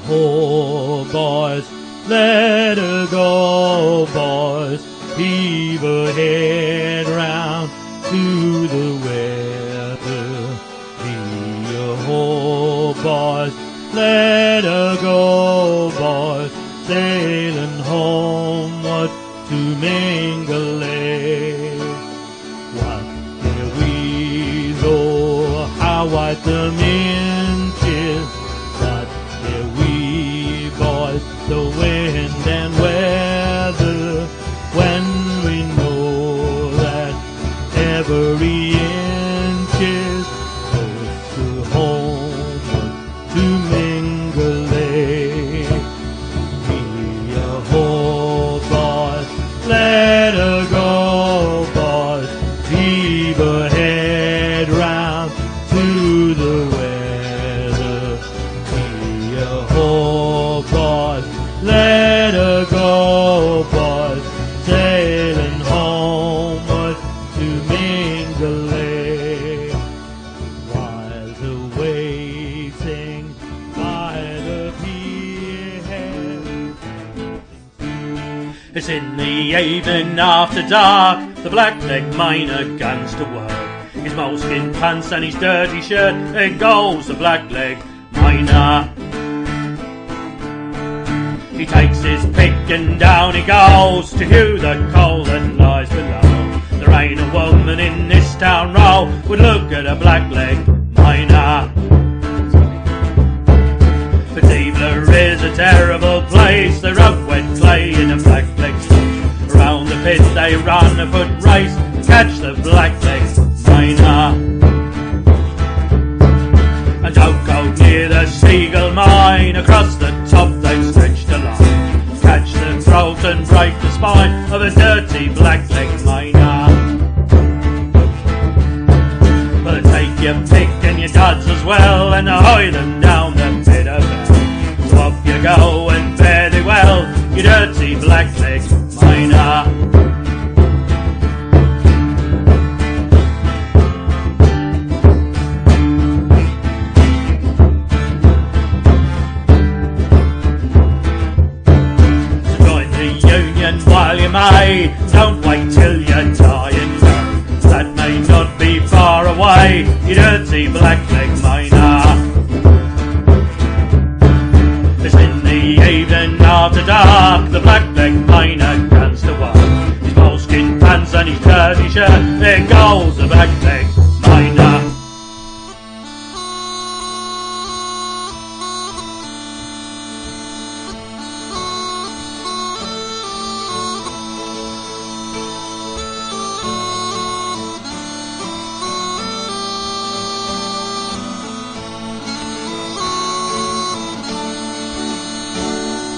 Yee-haw, boys, let her go, boys. Heave her head round to the weather. Yee-haw, boys, let her go, boys. Sailing homeward to Mingalay. What hear we, though, how white the mint is? What hear we, boys, the wind and weather, when we know that every inch is close to home to Mingalay. Yee-haw, boys, let her go, boys. Heave her head round to the weather. Yee-haw, boys, let her go, boys. Sailing homeward to Mingalay. While they're waiting by the pier, it's in the evening after dark, the blackleg miner guns to work. His moleskin pants and his dirty shirt, there goes the blackleg miner. He takes his pick and down he goes to hew the coal that lies below. There ain't a woman in this town row would look at a blackleg miner. But Deevler is a terrible place. They rub wet clay in a blackleg slush. Around the pit they run a foot race to catch the blackleg miner. And don't go near the Seagull mine. Across the top they've stretched a line, catch the throat and break the spine of a dirty blackleg miner. But take your pick and your duds as well, and ahoy them down the bit of bell. So off you go and fare thee well, you dirty blackleg miner. While you may, don't wait till you die and go. That may not be far away, you dirty blackleg miner. It's in the evening after dark, the blackleg miner guns to work. His moleskin pants and his dirty shirt, there goes the blackleg miner.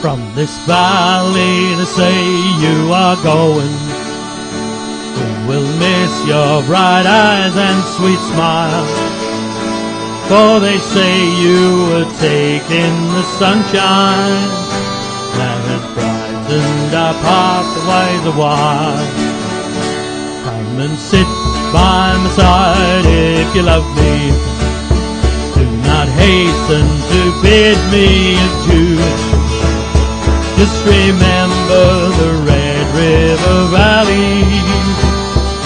From this valley they say you are going, we will miss your bright eyes and sweet smile. For they say you were taking the sunshine that has brightened our pathways a while. Come and sit by my side if you love me. Do not hasten to bid me adieu. Just remember the Red River Valley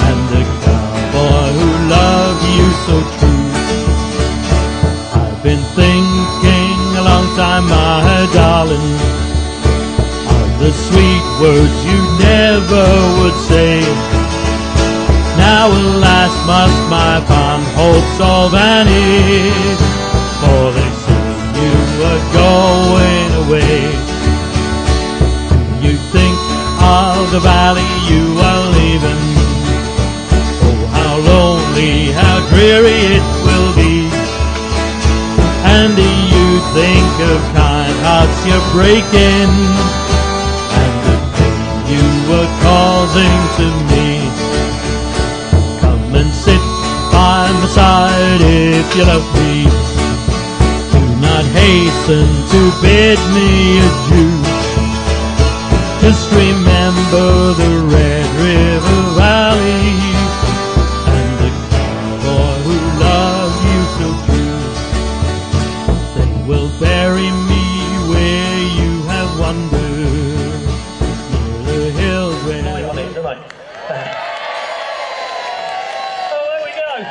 and the cowboy who loved you so true. I've been thinking a long time, my darling, of the sweet words you never would say. Now alas must my fond hopes all vanish, for they say you were going away. You think of the valley you are leaving, oh how lonely, how dreary it will be. And do you think of kind hearts you're breaking, and the pain you were causing to me? Come and sit by my side if you love me. Do not hasten to bid me adieu. Just remember the Red River Valley and the cowboy who loved you so true. They will bury me there we go.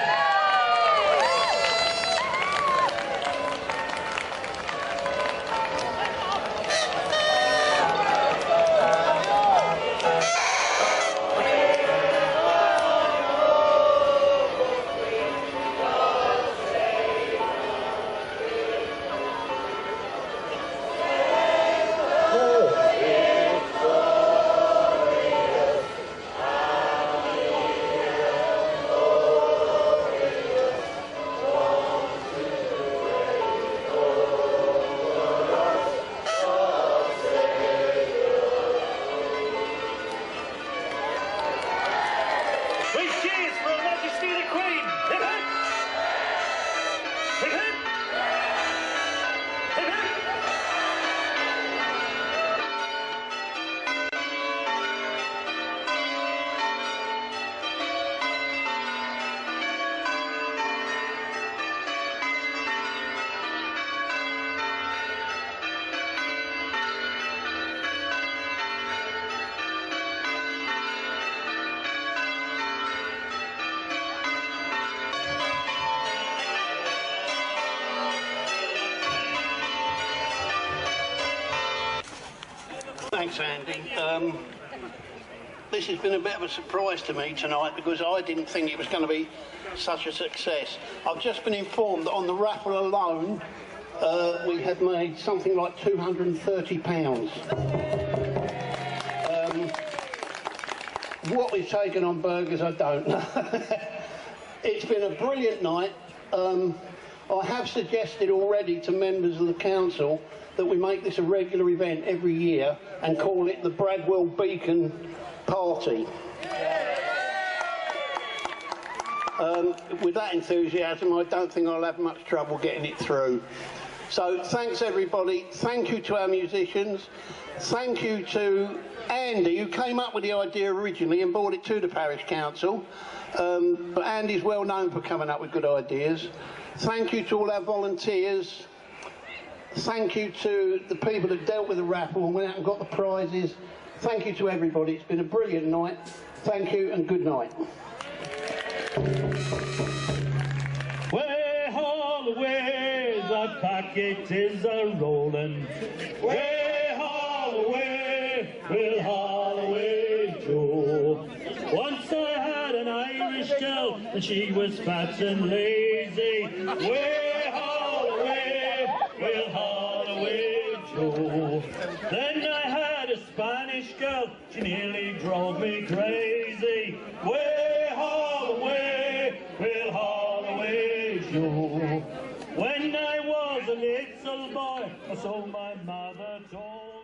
Thanks, Andy. This has been a bit of a surprise to me tonight because I didn't think it was going to be such a success. I've just been informed that on the raffle alone we had made something like £230. What we've taken on burgers, I don't know. It's been a brilliant night. I have suggested already to members of the council that we make this a regular event every year and call it the Bradwell Beacon Party. With that enthusiasm, I don't think I'll have much trouble getting it through. So thanks everybody, thank you to our musicians, thank you to Andy, who came up with the idea originally and brought it to the parish council. But Andy's well known for coming up with good ideas. Thank you to all our volunteers. Thank you to the people that dealt with the raffle and went out and got the prizes. Thank you to everybody. It's been a brilliant night. Thank you and good night. Way haul away, the packet is a-rolling. Way haul away, we'll haul away, Joe. Once I had an Irish girl and she was fat and lazy. Way haul away, we'll haul away, Joe. Then I had a Spanish girl, she nearly drove me crazy. Way haul away, we'll haul away, Joe. When I was a little boy, so my mother told